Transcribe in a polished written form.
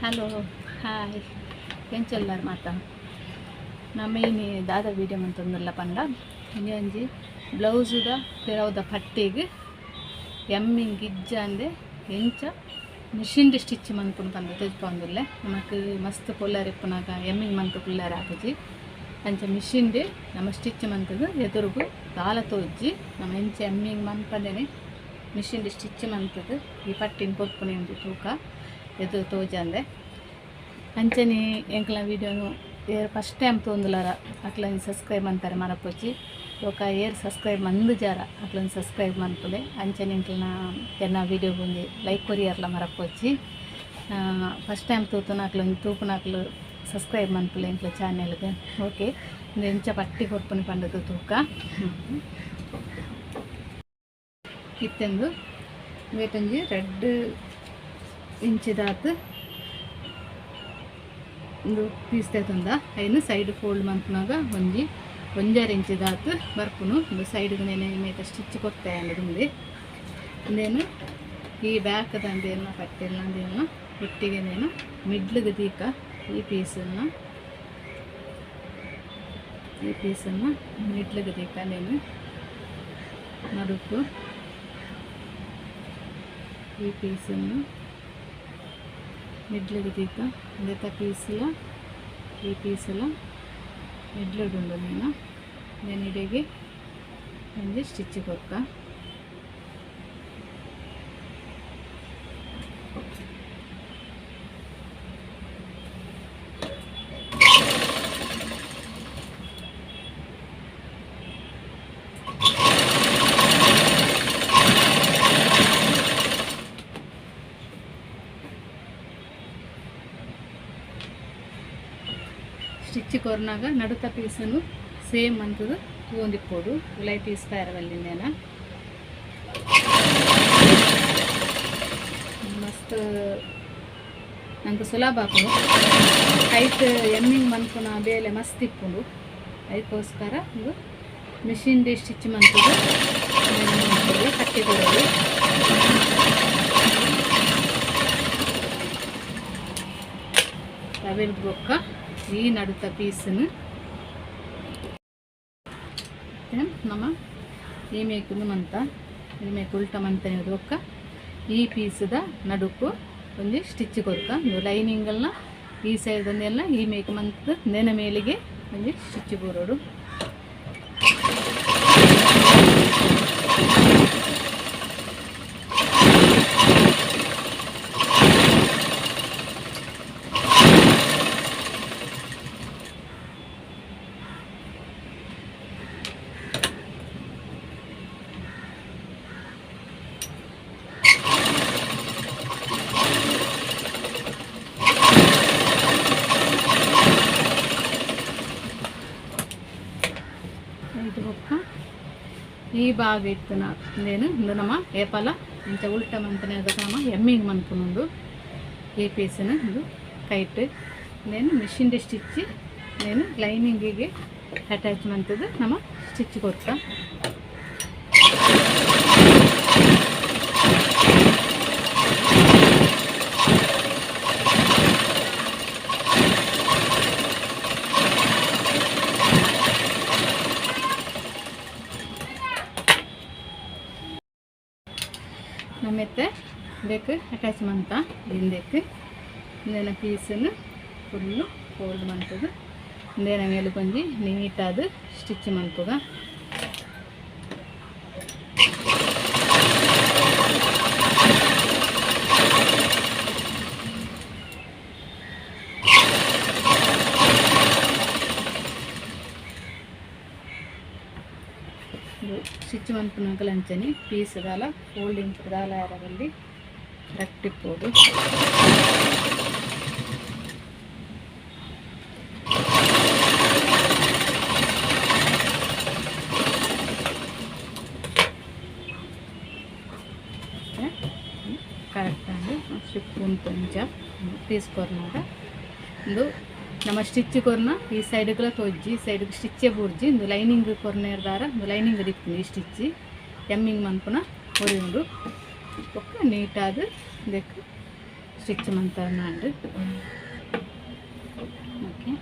Hello hi ಎಂಚೆಲ್ಲಾರು ಮಾತ ನಮ್ಮ ಇನಿ ದಾದ ವೀಡಿಯೋ ಮಂತೊಂದುಲ್ಲ ಪಂಡ ಇನಿ ಒಂಜಿ ಬ್ಲೌಸುದ ಪಿರವುದ ಪಟ್ಟಿಗೆ ಎಮ್ಮಿಂಗ್ ಗಿಜ್ಜ ಅಂದೆ ಎಂಚ ಮಿಷಿನ್ಡ್ ಸ್ಟಿಚ್ ಮನ್ಪುನು ಪಂಡ ತೆಜ್ಪೊಂದುಲ್ಲೆ ನಮಕ್ ಮಸ್ತ್ ಪೊಲ್ಲಾರ್ ಇಪ್ಪುನಾಗ ಎಮ್ಮಿಂಗ್ ಮಂತ್ ಪುಲ್ಲಾರ ಆಪುಜಿ ಅಂಚ ಮಿಷಿನ್ಡ್ ನಮ್ಮ ಸ್ಟಿಚ್ ಮಂತದು ಎದುರುಗು ದಾಲ ತೋಜ್ಜಿ ನಮ್ಮ ಎಂಚ ಎಮ್ಮಿಂಗ್ ಮನ್ಪಂದೇನೆ ಮಿಷಿನ್ಡ್ ಸ್ಟಿಚ್ ಮಂತದು ಈ ಪಟ್ಟಿನ ಕೊರ್ಪುನೆ ಒಂದು ತೂಕ ಎದು ತೋಜಂದೆ ಅಂಚನೆ ಎಂಕ್ಲ ವೀಡಿಯೋನು ಏರ್ ಫಸ್ಟ್ ಟೈಮ್ ತೊಂದುಲಾರ ಅಕ್ಲಂದು ಸಬ್ಸ್ಕ್ರೈಬ್ ಅಂತಾರೆ ಮರಪೊಚ್ಚಿ ಲೋಕ ಏರ್ ಸಬ್ಸ್ಕ್ರೈಬ್ ಮಂದು ಜಾರ ಅಕ್ಲಂದು ಸಬ್ಸ್ಕ್ರೈಬ್ ಮನ್ಪುಲೆ ಅಂಚನೆ ಎಂಕ್ಲನ ಎನ್ನ ವೀಡಿಯೋ ಬಂದು ಲೈಕ್ ಕೊರಿಯರ್ಲ ಮರಪೊಚ್ಚಿ ಫಸ್ಟ್ ಟೈಮ್ ತೂತನ ಅಕ್ಲಂದು ತೂಪುನಕ್ಲು ಸಬ್ಸ್ಕ್ರೈಬ್ ಮನ್ಪುಲೆ ಎಂಕ್ಲ ಚಾನೆಲ್ಗೆ ಓಕೆ ಎಂಚ ಪಟ್ಟಿ ಕೊರ್ಪುನಿ ಪಂಡದು ತೂಕ ಇತ್ತೆಂದು ವೇಟಂಜಿ 2 ಇಂಚಿದಾತು ಒಂದು ಪೀಸ್ ತೆತ್ತುಂದ ಐನು ಸೈಡ್ ಫೋಲ್ಡ್ ಮನ್ಪುನಾಗ ಒಂಜಾರು ಇಂಚಿದಾತು ಬರ್ಪುನು ಒಂದು ಸೈಡ್ಗೆ ನೇನೆ ಮೇತ ಸ್ಟಿಚ್ ಕೊಡ್ತೆ ಅನ್ನೋದು ಇಂದೇನು ಈ ಬ್ಯಾಕ್ ದಂದೇನು ಪಟ್ಟಿಲ್ಲ ಅಂದೇನು ಒಟ್ಟಿಗೆ ನೇನು ಮಿಡ್ಲಿಗೆ ದೀಕ ಈ ಪೀಸನ್ನು ಮಿಡ್ಲಿಗೆ ದೀಕ ನೇನು ನಡುಕು ಈ ಪೀಸನ್ನು ಮಿಡ್ಲಿಗೆ ದೀಕ ಅಂದೇತ ಪೀಸಲ ಈ ಪೀಸಲ ಮಿಡ್ಲಿಡುಂಡು నేను ಇಡೆಗೆ ಒಂದು ಸ್ಟಿಚ್ ಕೊಕ್ಕ ಸ್ಟಿಚ್ ಕೊರ್ನಾಗ ನಡುಕ ಪೀಸನ್ನು ಸೇಮ್ ಅಂತದು ತಗೊಂಡಿಪ್ಪೋಡು ಉಲೈ ಪೀಸ್ ಪ್ಯಾರವಲ್ಲಿಂದೇನ ಮಸ್ತ್ ನಂಗೆ ಸುಲಭ ಆಪುಂಡು ಹೈಟ್ ಎಮ್ಮಿಂಗ್ ಮನ್ಪುನ ಬೇಲೆ ಮಸ್ತ್ ಇಪ್ಪುಂಡು ಅದಕ್ಕೋಸ್ಕರ ಇದು ಮಿಷಿನ್ ದೇ ಸ್ಟಿಚ್ ಮನ್ಪುದು ಕಟ್ಟಿ ಕೊಡೋದು ಅವೆಲ್ ಬೊಕ್ಕ ಈ ನಡುತ್ತ ಪೀಸನ್ನು ನಮ್ಮ ಈ ಮೇಕನ್ನು ಮಂತ ಈ ಮೇಕು ಉಲ್ಟ ಮಂತನೆ ಒಕ್ಕ ಈ ಪೀಸದ ನಡುಕು ಒಂದು ಸ್ಟಿಚ್ ಕೊಕ್ಕ ಲೈನಿಂಗಲ್ಲ ಈ ಸೈಡನ್ನೆಲ್ಲ ಈ ಮೇಕು ಮಂತ್ ನೆನ ಮೇಲಿಗೆ ಒಂದು ಸ್ಟಿಚ್ ಬರೋಡು ಈ ಭಾಗ ಇತ್ತು ನೇನು ಇಂದು ನಮ್ಮ ಏಪಲ ಇಂಚ ಉಲ್ಟ ಮಂತನೆ ನಮ್ಮ ಎಮ್ಮಿಂಗ್ ಮನ್ಪುನುಂಡು ಈ ಪೀಸನ ಇದು ಕೈಟ್ ನೇನು ಮಿಷಿನ್ ಸ್ಟಿಚ್ ನೇನು ಲೈನಿಂಗಿಗೆ ಅಟ್ಯಾಚ್ ಮಂತದ್ದು ನಮ್ಮ ಸ್ಟಿಚ್ ಕೊಡ್ತಾ ನಮ್ಮೆತ್ತೆ ಬೇಕು ಅಟ್ಯಾಚ್ ಮಂತ ಹಿಂದಕ್ಕೆ ಇಂದೇನ ಪೀಸನ್ನು ಫುಲ್ಲು ಫೋಲ್ಡ್ ಮಂತದು ಇಂದೇನ ಮೇಲೆ ಬಂದು ನೀಟಾದ ಸ್ಟಿಚ್ ಮನ್ಪುಗ ಸ್ಟಿಚ್ ಮನ್ಪುನಾಗ ಲಂಚನೆ ಪೀಸ್ ದಾಲ ಫೋಲ್ಡಿಂಗ್ ದಾಲ ಯಾರಲ್ಲಿ ರಟ್ಟಿಪ್ಪೋದು ಕರೆಕ್ಟಾಗಿ ಸ್ಟಿಪ್ಪುನ್ ಕೊಂಚ ಪೀಸ್ ಕೊರ್ನಾಗ ಒಂದು ನಮ್ಮ ಸ್ಟಿಚ್ ಕೊರ್ನ ಈ ಸೈಡ್ಗೆಲ್ಲ ತೋಜ್ಜಿ ಸೈಡ್ಗೆ ಸ್ಟಿಚ್ಚೇ ಬೂರ್ಜಿ ಒಂದು ಲೈನಿಂಗ್ ಕೊರ್ನೇರ್ ದಾರ ಒಂದು ಲೈನಿಂಗ್ ದಿಕ್ಕು ಈ ಸ್ಟಿಚ್ ಎಮ್ಮಿಂಗ್ ಮನ್ಪುನ ಹೊರಿ ಉಂಡು ಒಕ್ಕ ನೀಟಾದ ಇದಕ್ಕೆ ಸ್ಟಿಚ್ ಮಾಡ್ತಾರೆ ಮಾಡಿ. ಓಕೆ.